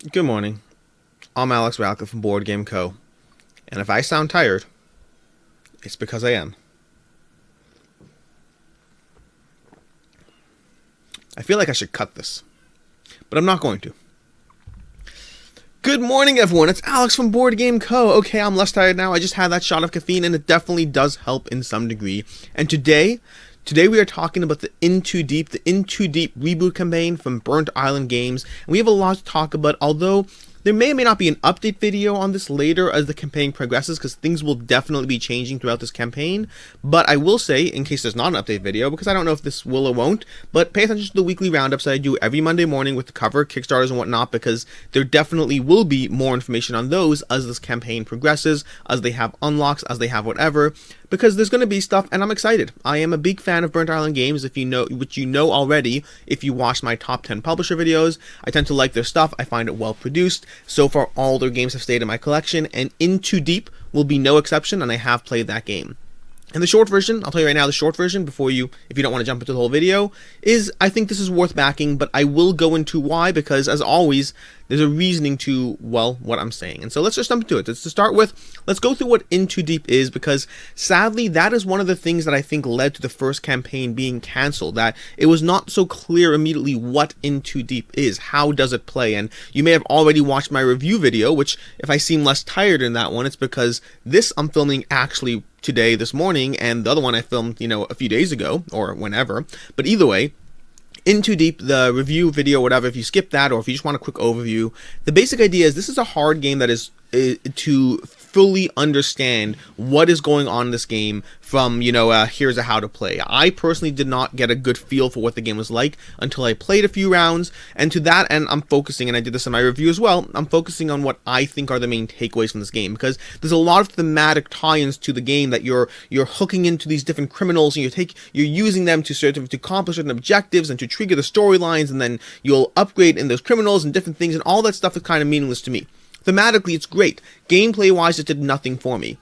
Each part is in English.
Good morning. I'm Alex Radcliffe from BoardGameCo, and if I sound tired, it's because I am. I feel like I should cut this, but I'm not going to. Good morning, everyone. It's Alex from BoardGameCo. Okay, I'm less tired now. I just had that shot of caffeine, and it definitely does help in some degree. And today we are talking about the In Too Deep reboot campaign from Burnt Island Games. And we have a lot to talk about, although there may or may not be an update video on this later as the campaign progresses, because things will definitely be changing throughout this campaign. But I will say, in case there's not an update video, because I don't know if this will or won't, but pay attention to the weekly roundups that I do every Monday morning with the cover, Kickstarters, and whatnot, because there definitely will be more information on those as this campaign progresses, as they have unlocks, as they have whatever, because there's going to be stuff, and I'm excited. I am a big fan of Burnt Island Games, if you know, which you know already if you watch my top 10 publisher videos. I tend to like their stuff. I find it well produced. So far, all their games have stayed in my collection, and In Too Deep will be no exception, and I have played that game. And the short version, I'll tell you right now, the short version, if you don't want to jump into the whole video, is I think this is worth backing, but I will go into why, because as always, there's a reasoning to, well, what I'm saying. And so let's just jump into it. To start with, let's go through what In Too Deep is, because sadly, that is one of the things that I think led to the first campaign being cancelled, that it was not so clear immediately what In Too Deep is, how does it play, and you may have already watched my review video, which if I seem less tired in that one, it's because this I'm filming actually today, this morning, and the other one I filmed, a few days ago, or whenever. But either way, In Too Deep, the review video, whatever, if you skip that, or if you just want a quick overview, the basic idea is this is a hard game that is to fully understand what is going on in this game from, here's a how to play. I personally did not get a good feel for what the game was like until I played a few rounds, and to that end, I'm focusing, and I did this in my review as well, I'm focusing on what I think are the main takeaways from this game, because there's a lot of thematic tie-ins to the game that you're hooking into these different criminals, and you're using them to accomplish certain objectives and to trigger the storylines, and then you'll upgrade in those criminals and different things, and all that stuff is kind of meaningless to me. Thematically, it's great. Gameplay-wise, it did nothing for me.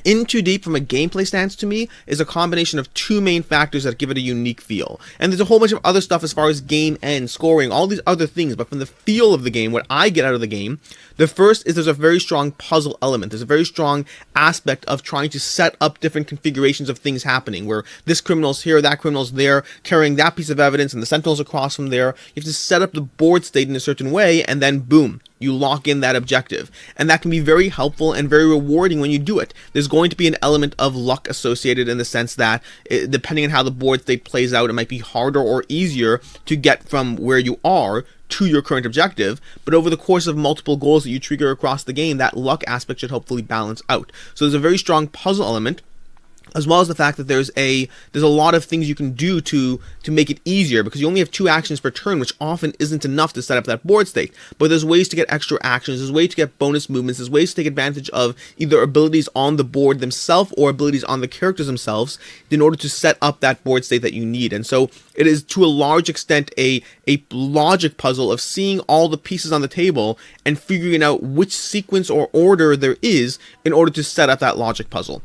In Too Deep, from a gameplay stance to me, is a combination of two main factors that give it a unique feel. And there's a whole bunch of other stuff as far as game end, scoring, all these other things, but from the feel of the game, what I get out of the game, the first is there's a very strong puzzle element. There's a very strong aspect of trying to set up different configurations of things happening, where this criminal's here, that criminal's there, carrying that piece of evidence, and the sentinel's across from there. You have to set up the board state in a certain way, and then boom, you lock in that objective. And that can be very helpful and very rewarding when you do it. There's going to be an element of luck associated in the sense that, depending on how the board state plays out, it might be harder or easier to get from where you are to your current objective, but over the course of multiple goals that you trigger across the game, that luck aspect should hopefully balance out. So there's a very strong puzzle element, as well as the fact that there's a lot of things you can do to make it easier, because you only have 2 actions per turn, which often isn't enough to set up that board state. But there's ways to get extra actions, there's ways to get bonus movements, there's ways to take advantage of either abilities on the board themselves or abilities on the characters themselves in order to set up that board state that you need. And so it is to a large extent a logic puzzle of seeing all the pieces on the table and figuring out which sequence or order there is in order to set up that logic puzzle.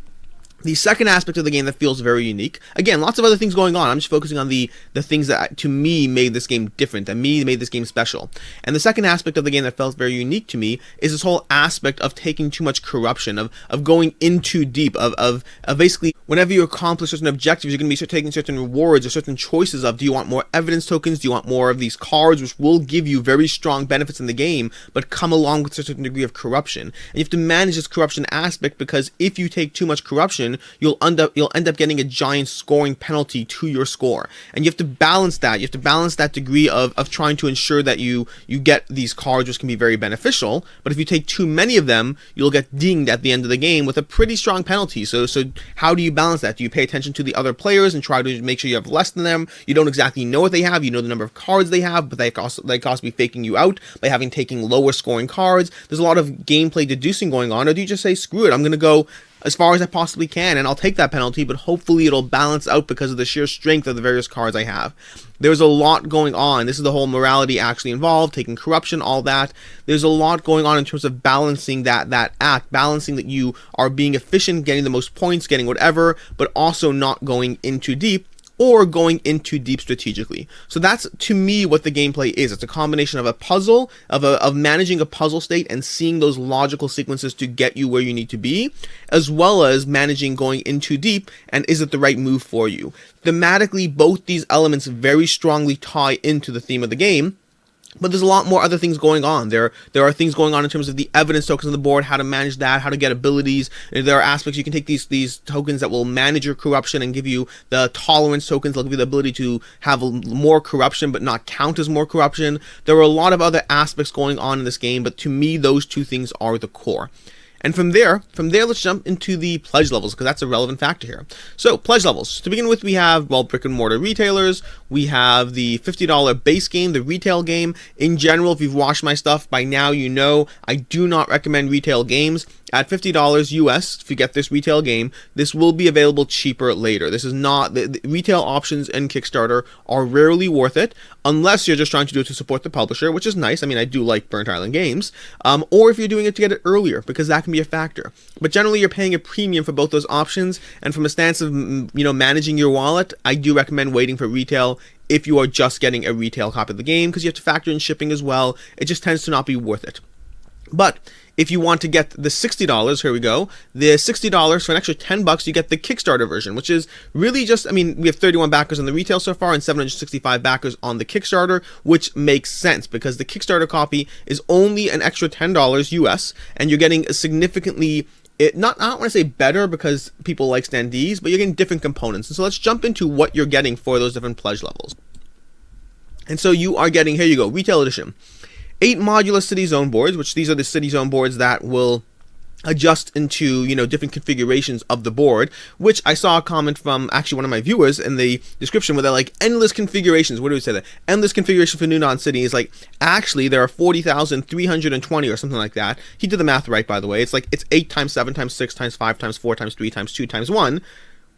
The second aspect of the game that feels very unique, again, lots of other things going on, I'm just focusing on the things that to me made this game different, that made this game special. And the second aspect of the game that felt very unique to me is this whole aspect of taking too much corruption, of going in too deep, of basically, whenever you accomplish certain objectives, you're going to be taking certain rewards or certain choices of, do you want more evidence tokens, do you want more of these cards, which will give you very strong benefits in the game, but come along with a certain degree of corruption. And you have to manage this corruption aspect, because if you take too much corruption, you'll end up getting a giant scoring penalty to your score, and you have to balance that. You have to balance that degree of trying to ensure that you get these cards, which can be very beneficial, but if you take too many of them, you'll get dinged at the end of the game with a pretty strong penalty. So how do you balance that? Do you pay attention to the other players and try to make sure you have less than them? You don't exactly know what they have, you know the number of cards they have, but they cost be faking you out by taking lower scoring cards. There's a lot of gameplay deducing going on. Or do you just say, screw it, I'm going to go as far as I possibly can, and I'll take that penalty, but hopefully it'll balance out because of the sheer strength of the various cards I have. There's a lot going on. This is the whole morality actually involved, taking corruption, all that. There's a lot going on in terms of balancing that act, balancing that you are being efficient, getting the most points, getting whatever, but also not going in too deep, or going into deep strategically. So that's, to me, what the gameplay is. It's a combination of a puzzle, of managing a puzzle state and seeing those logical sequences to get you where you need to be, as well as managing going into deep and is it the right move for you. Thematically, both these elements very strongly tie into the theme of the game. But there's a lot more other things going on. There are things going on in terms of the evidence tokens on the board, how to manage that, how to get abilities. There are aspects you can take these tokens that will manage your corruption and give you the tolerance tokens. They'll give you the ability to have more corruption but not count as more corruption. There are a lot of other aspects going on in this game, but to me, those two things are the core. And from there, let's jump into the pledge levels, because that's a relevant factor here. So, pledge levels. To begin with, we have, well, brick and mortar retailers. We have the $50 base game, the retail game. In general, if you've watched my stuff by now, you know I do not recommend retail games. At $50 US, if you get this retail game, this will be available cheaper later. This is not, the retail options in Kickstarter are rarely worth it, unless you're just trying to do it to support the publisher, which is nice. I mean, I do like Burnt Island Games. Or if you're doing it to get it earlier, because that can be a factor. But generally, you're paying a premium for both those options, and from a stance of, managing your wallet, I do recommend waiting for retail if you are just getting a retail copy of the game, because you have to factor in shipping as well. It just tends to not be worth it. But if you want to get the $60, here we go, the $60 for an extra $10, you get the Kickstarter version, which is really just, we have 31 backers on the retail so far and 765 backers on the Kickstarter, which makes sense because the Kickstarter copy is only an extra $10 US, and you're getting a significantly, I don't want to say better because people like standees, but you're getting different components. And so let's jump into what you're getting for those different pledge levels. And so you are getting, here you go, retail edition. 8 modular city zone boards, which these are the city zone boards that will adjust into, different configurations of the board, which I saw a comment from actually one of my viewers in the description where they're like, endless configurations. What do we say that? Endless configuration for New Dawn City is like, actually, there are 40,320 or something like that. He did the math right, by the way. It's like, it's 8 times 7 times 6 times 5 times 4 times 3 times 2 times 1,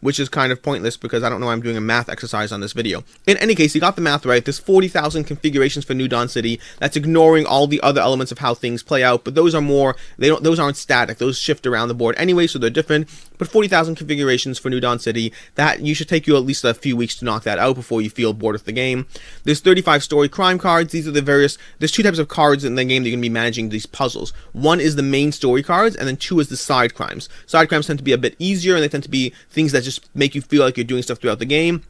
which is kind of pointless because I don't know why I'm doing a math exercise on this video. In any case, you got the math right. There's 40,000 configurations for New Dawn City. That's ignoring all the other elements of how things play out, but those are more, those aren't static. Those shift around the board anyway, so they're different. But 40,000 configurations for New Dawn City, that you should take you at least a few weeks to knock that out before you feel bored with the game. There's 35 story crime cards. These are the various, there's 2 types of cards in the game that you're going to be managing these puzzles. One is the main story cards, and then 2 is the side crimes. Side crimes tend to be a bit easier, and they tend to be things that just make you feel like you're doing stuff throughout the game.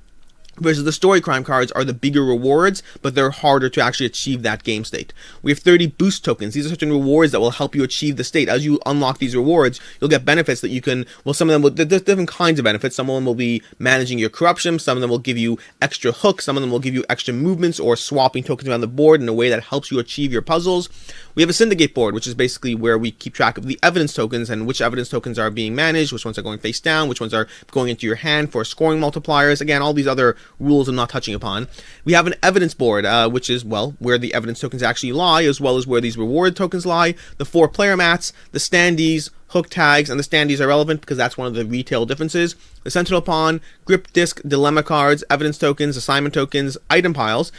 Versus the story crime cards are the bigger rewards, but they're harder to actually achieve that game state. We have 30 boost tokens. These are certain rewards that will help you achieve the state. As you unlock these rewards, you'll get benefits that you can, well, some of them will, there's different kinds of benefits. Some of them will be managing your corruption. Some of them will give you extra hooks. Some of them will give you extra movements or swapping tokens around the board in a way that helps you achieve your puzzles. We have a syndicate board, which is basically where we keep track of the evidence tokens and which evidence tokens are being managed, which ones are going face down, which ones are going into your hand for scoring multipliers. Again, all these other rules I'm not touching upon. We have an evidence board, which is, well, where the evidence tokens actually lie, as well as where these reward tokens lie. The 4 player mats, the standees, hook tags, and the standees are relevant because that's one of the retail differences. The sentinel pawn, grip disc, dilemma cards, evidence tokens, assignment tokens, item piles.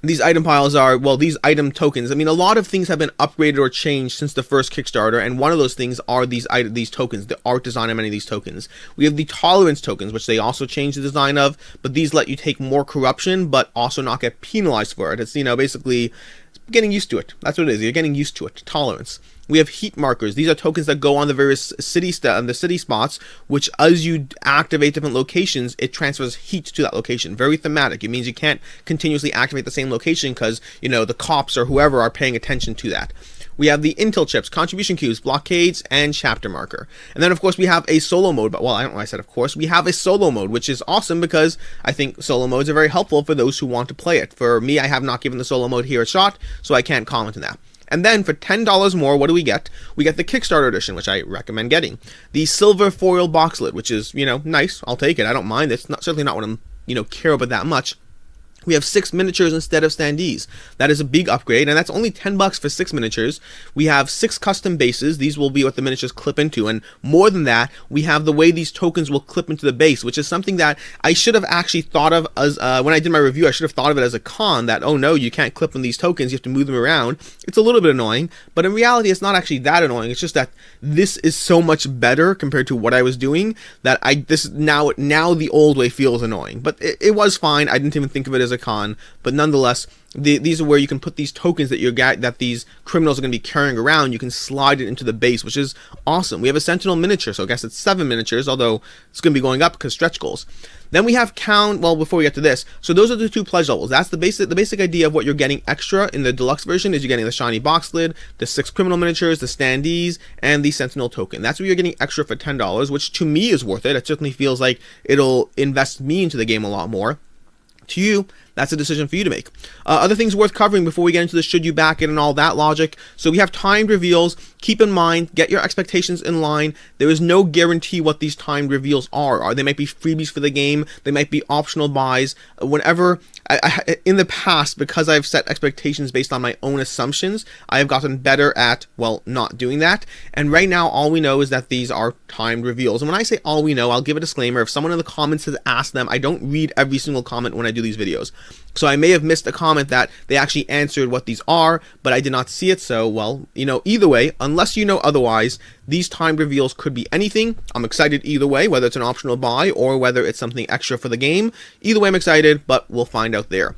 These item piles are, well, these item tokens. A lot of things have been upgraded or changed since the first Kickstarter, and one of those things are these tokens, the art design of many of these tokens. We have the tolerance tokens, which they also changed the design of, but these let you take more corruption, but also not get penalized for it. It's, basically getting used to it. That's what it is. You're getting used to it. Tolerance. We have heat markers. These are tokens that go on the various city spots, which as you activate different locations, it transfers heat to that location. Very thematic. It means you can't continuously activate the same location because, the cops or whoever are paying attention to that. We have the intel chips, contribution queues, blockades, and chapter marker. And then, of course, we have a solo mode. But, well, I don't know why I said of course. We have a solo mode, which is awesome because I think solo modes are very helpful for those who want to play it. For me, I have not given the solo mode here a shot, so I can't comment on that. And then for $10 more, what do we get? We get the Kickstarter edition, which I recommend getting. The silver foil box lid, which is, nice. I'll take it. I don't mind. It's certainly not what I'm, care about that much. We have 6 miniatures instead of standees. That is a big upgrade, and that's only $10 for 6 miniatures. We have 6 custom bases. These will be what the miniatures clip into, and more than that, we have the way these tokens will clip into the base, which is something that I should have actually thought of as, when I did my review, I should have thought of it as a con, that, oh no, you can't clip on these tokens, you have to move them around. It's a little bit annoying, but in reality, it's not actually that annoying. It's just that this is so much better compared to what I was doing, that now the old way feels annoying. But it was fine. I didn't even think of it as a con, but nonetheless, these are where you can put these tokens that these criminals are going to be carrying around. You can slide it into the base, which is awesome. We have a Sentinel miniature, so I guess it's 7 miniatures, although it's going to be going up because stretch goals. Then we have well, before we get to this, so those are the 2 pledge levels. That's the basic idea of what you're getting extra in the deluxe version is you're getting the shiny box lid, the 6 criminal miniatures, the standees, and the Sentinel token. That's what you're getting extra for $10, which to me is worth it. It certainly feels like it'll invest me into the game a lot more. To you, that's a decision for you to make. Other things worth covering before we get into the should you back it and all that logic. So we have timed reveals. Keep in mind, get your expectations in line. There is no guarantee what these timed reveals are. They might be freebies for the game. They might be optional buys. Whenever, in the past, because I've set expectations based on my own assumptions, I have gotten better at, well, not doing that. And right now, all we know is that these are timed reveals. And when I say all we know, I'll give a disclaimer. If someone in the comments has asked them, I don't read every single comment when I do these videos. So I may have missed a comment that they actually answered what these are, but I did not see it. So, well, either way, unless you know otherwise, these timed reveals could be anything. I'm excited either way, whether it's an optional buy or whether it's something extra for the game. Either way, I'm excited, but we'll find out there.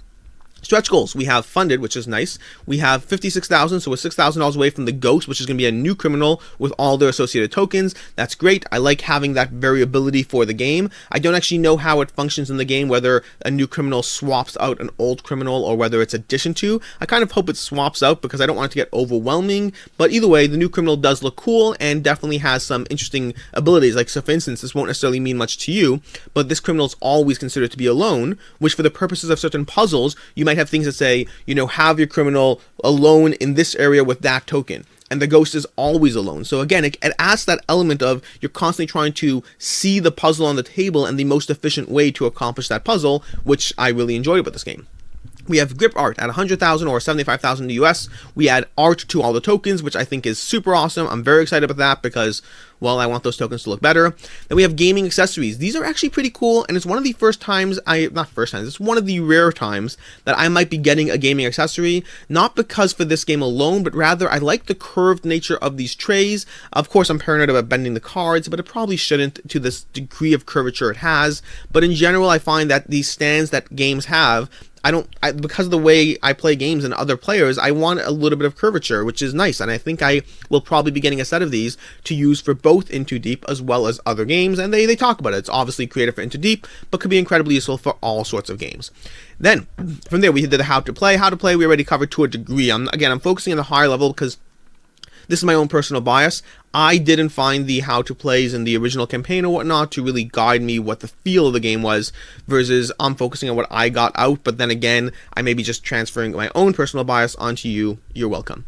Stretch goals, we have funded, which is nice. We have 56,000, so we're $6,000 away from the Ghost, which is going to be a new criminal with all their associated tokens. That's great. I like having that variability for the game. I don't actually know how it functions in the game, whether a new criminal swaps out an old criminal or whether it's addition to. I kind of hope it swaps out because I don't want it to get overwhelming, but either way, the new criminal does look cool and definitely has some interesting abilities. Like, so for instance, this won't necessarily mean much to you, but this criminal is always considered to be alone, which for the purposes of certain puzzles, you might have things that say, have your criminal alone in this area with that token. And the Ghost is always alone. So again, it adds that element of you're constantly trying to see the puzzle on the table and the most efficient way to accomplish that puzzle, which I really enjoyed about this game. We have grip art at 100,000 or 75,000 in the US. We add art to all the tokens, which I think is super awesome. I'm very excited about that because, well, I want those tokens to look better. Then we have gaming accessories. These are actually pretty cool, and it's one of the it's one of the rare times that I might be getting a gaming accessory, not because for this game alone, but rather I like the curved nature of these trays. Of course, I'm paranoid about bending the cards, but it probably shouldn't to this degree of curvature it has. But in general, I find that these stands that games have, because of the way I play games and other players, I want a little bit of curvature, which is nice, and I think I will probably be getting a set of these to use for both Into Deep as well as other games, and they talk about it. It's obviously created for Into Deep, but could be incredibly useful for all sorts of games. Then, from there, we did the how to play. How to play, we already covered to a degree. I'm focusing on the higher level because this is my own personal bias. I didn't find the how to plays in the original campaign or whatnot to really guide me what the feel of the game was, versus I'm focusing on what I got out, but then again, I may be just transferring my own personal bias onto you. You're welcome.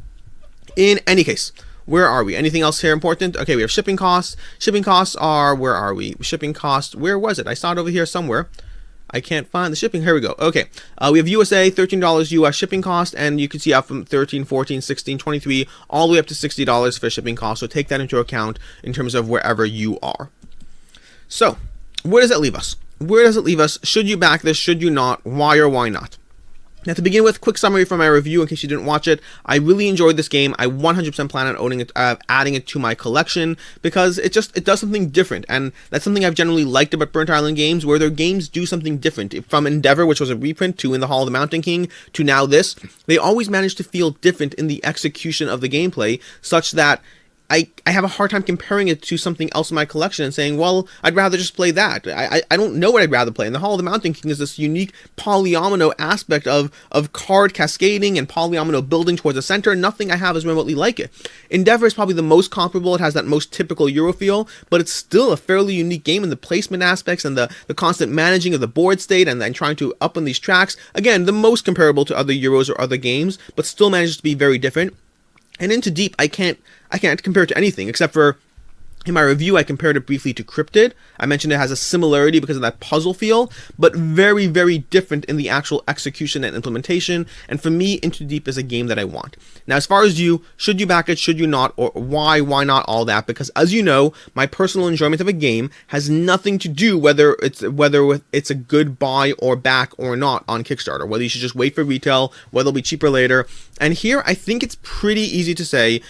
In any case, where are we? Anything else here important? Okay, we have shipping costs. Shipping costs are, where are we? Shipping cost, where was it? I saw it over here somewhere. I can't find the shipping. Here we go. Okay. We have USA, $13 US shipping cost, and you can see up from 13, 14, 16, 23, all the way up to $60 for shipping cost. So take that into account in terms of wherever you are. So, where does that leave us? Where does it leave us? Should you back this? Should you not? Why or why not? Now, to begin with, quick summary from my review in case you didn't watch it. I really enjoyed this game. I 100% plan on owning it, adding it to my collection, because it does something different, and that's something I've generally liked about Burnt Island games, where their games do something different. From Endeavor, which was a reprint, to In the Hall of the Mountain King, to now this, they always manage to feel different in the execution of the gameplay, such that I have a hard time comparing it to something else in my collection and saying, well, I'd rather just play that. I don't know what I'd rather play. And the Hall of the Mountain King is this unique polyomino aspect of card cascading and polyomino building towards the center. Nothing I have is remotely like it. Endeavor is probably the most comparable. It has that most typical Euro feel, but it's still a fairly unique game in the placement aspects and the constant managing of the board state and then trying to up on these tracks. Again, the most comparable to other Euros or other games, but still manages to be very different. And Into Deep, I can't compare it to anything except for In my review, I compared it briefly to Cryptid. I mentioned it has a similarity because of that puzzle feel, but very, very different in the actual execution and implementation. And for me, Into Deep is a game that I want. Now, as far as you, should you back it, should you not, or why not, all that? Because as you know, my personal enjoyment of a game has nothing to do whether it's a good buy or back or not on Kickstarter. Whether you should just wait for retail, whether it'll be cheaper later. And here, I think it's pretty easy to say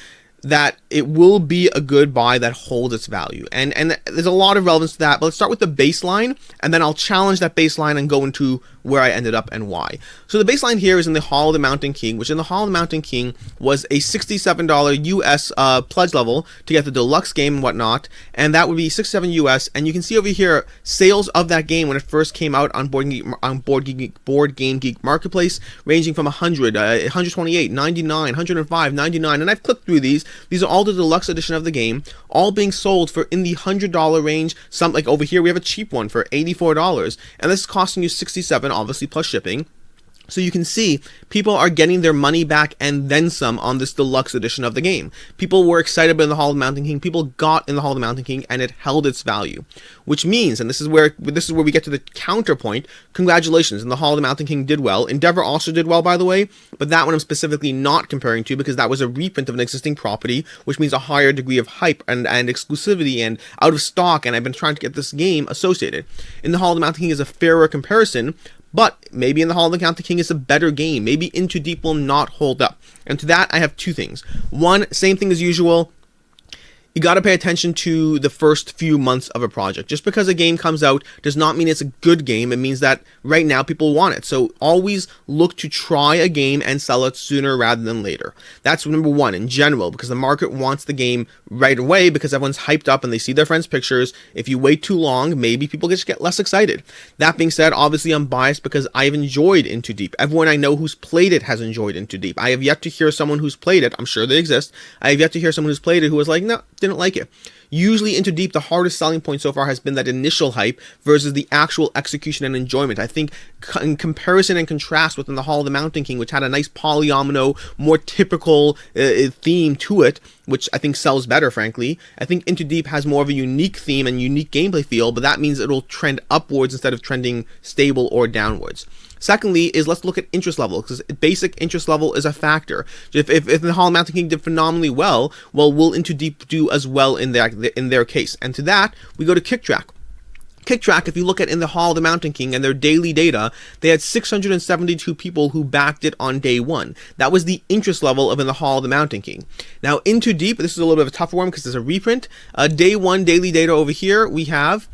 that it will be a good buy that holds its value. And there's a lot of relevance to that, but let's start with the baseline, and then I'll challenge that baseline and go into where I ended up and why. So the baseline here is in the Hall of the Mountain King, which in the Hall of the Mountain King was a $67 US pledge level to get the deluxe game and whatnot, and that would be $67 US. And you can see over here sales of that game when it first came out on Board Game Geek Marketplace, ranging from 100, 128, 99, 105, 99, and I've clicked through these. These are all the deluxe edition of the game, all being sold for in the $100 range. Some, like over here, we have a cheap one for $84, and this is costing you $67, obviously plus shipping. So you can see people are getting their money back and then some on this deluxe edition of the game. People were excited about the Hall of the Mountain King. People got in the Hall of the Mountain King, and it held its value, which means, and this is where we get to the counterpoint. Congratulations, and the Hall of the Mountain King did well. Endeavor also did well, by the way, but that one I'm specifically not comparing to because that was a reprint of an existing property, which means a higher degree of hype and exclusivity and out of stock. And I've been trying to get this game associated. In the Hall of the Mountain King is a fairer comparison. But maybe in the Hall of the Mountain King is a better game. Maybe Into Deep will not hold up. And to that, I have two things. One, same thing as usual. You got to pay attention to the first few months of a project. Just because a game comes out does not mean it's a good game. It means that right now people want it. So always look to try a game and sell it sooner rather than later. That's number one in general, because the market wants the game right away because everyone's hyped up and they see their friends' pictures. If you wait too long, maybe people just get less excited. That being said, obviously I'm biased because I've enjoyed Into Deep. Everyone I know who's played it has enjoyed Into Deep. I have yet to hear someone who's played it. I'm sure they exist. I have yet to hear someone who's played it who was like, no, didn't like it. Usually Into Deep, the hardest selling point so far has been that initial hype versus the actual execution and enjoyment. I think in comparison and contrast within the Hall of the Mountain King, which had a nice polyomino, more typical theme to it, which I think sells better, frankly. I think Into Deep has more of a unique theme and unique gameplay feel, but that means it'll trend upwards instead of trending stable or downwards. Secondly is let's look at interest level, because basic interest level is a factor. If the Hall of Mountain King did phenomenally well, will Into Deep do as well in their case? And to that, we go to KickTrack. KickTrack, if you look at in the Hall of the Mountain King and their daily data, they had 672 people who backed it on day one. That was the interest level of in the Hall of the Mountain King. Now, Into Deep, this is a little bit of a tougher one because it's a reprint. Day one daily data over here, we have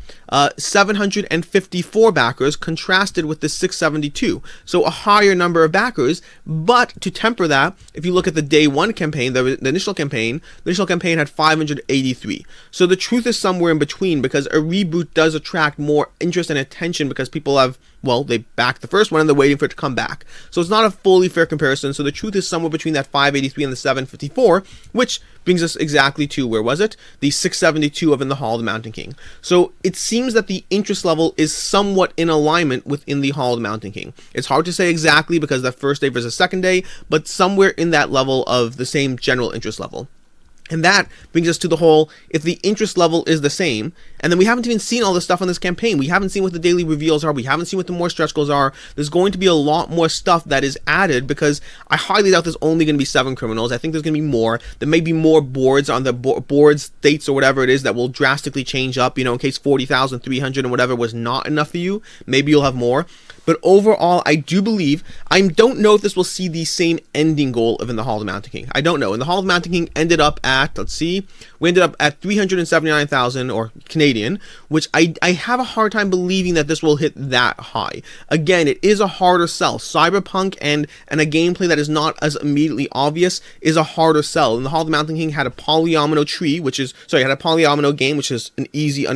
754 backers contrasted with the 672. So a higher number of backers, but to temper that, if you look at the day one campaign, the initial campaign had 583. So the truth is somewhere in between, because a reboot does attract more interest and attention because people have, well, they backed the first one and they're waiting for it to come back. So it's not a fully fair comparison. So the truth is somewhere between that 583 and the 754, which brings us exactly to, where was it? The 672 of in the Hall of the Mountain King. So it seems that the interest level is somewhat in alignment within the Hall of the Mountain King. It's hard to say exactly because that first day versus second day, but somewhere in that level of the same general interest level. And that brings us to the whole, if the interest level is the same, and then we haven't even seen all the stuff on this campaign. We haven't seen what the daily reveals are. We haven't seen what the more stretch goals are. There's going to be a lot more stuff that is added, because I highly doubt there's only going to be 7 criminals. I think there's going to be more. There may be more boards on the board states or whatever it is that will drastically change up, in case 40,300 and whatever was not enough for you. Maybe you'll have more. But overall, I do believe, I don't know if this will see the same ending goal of in the Hall of the Mountain King. I don't know. In the Hall of the Mountain King ended up at, let's see, we ended up at 379,000 or Canadian, which I have a hard time believing that this will hit that high. Again, it is a harder sell. Cyberpunk and a gameplay that is not as immediately obvious is a harder sell. And the Hall of the Mountain King had a polyomino tree, had a polyomino game, which is an easy to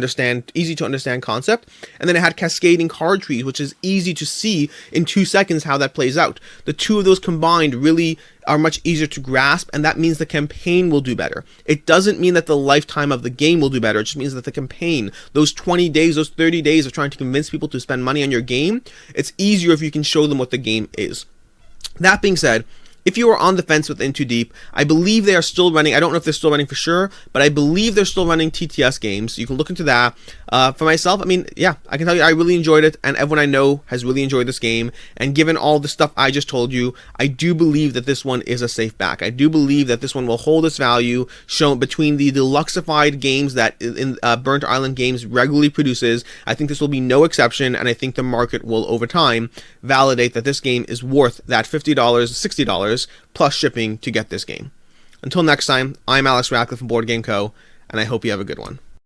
understand concept. And then it had cascading card trees, which is easy to see in 2 seconds how that plays out. The two of those combined really are much easier to grasp, and that means the campaign will do better. It doesn't mean that the lifetime of the game will do better. It just means that the campaign, those 20 days, those 30 days of trying to convince people to spend money on your game, it's easier if you can show them what the game is. That being said, If you are on the fence with In Too Deep, I believe they are still running. I don't know if they're still running for sure, but I believe they're still running TTS games. You can look into that. For myself, I mean, yeah, I can tell you I really enjoyed it, and everyone I know has really enjoyed this game. And given all the stuff I just told you, I do believe that this one is a safe back. I do believe that this one will hold its value, shown between the deluxeified games that Burnt Island Games regularly produces. I think this will be no exception, and I think the market will, over time, validate that this game is worth that $50, $60 plus shipping to get this game. Until next time, I'm Alex Radcliffe from BoardGameCo, and I hope you have a good one.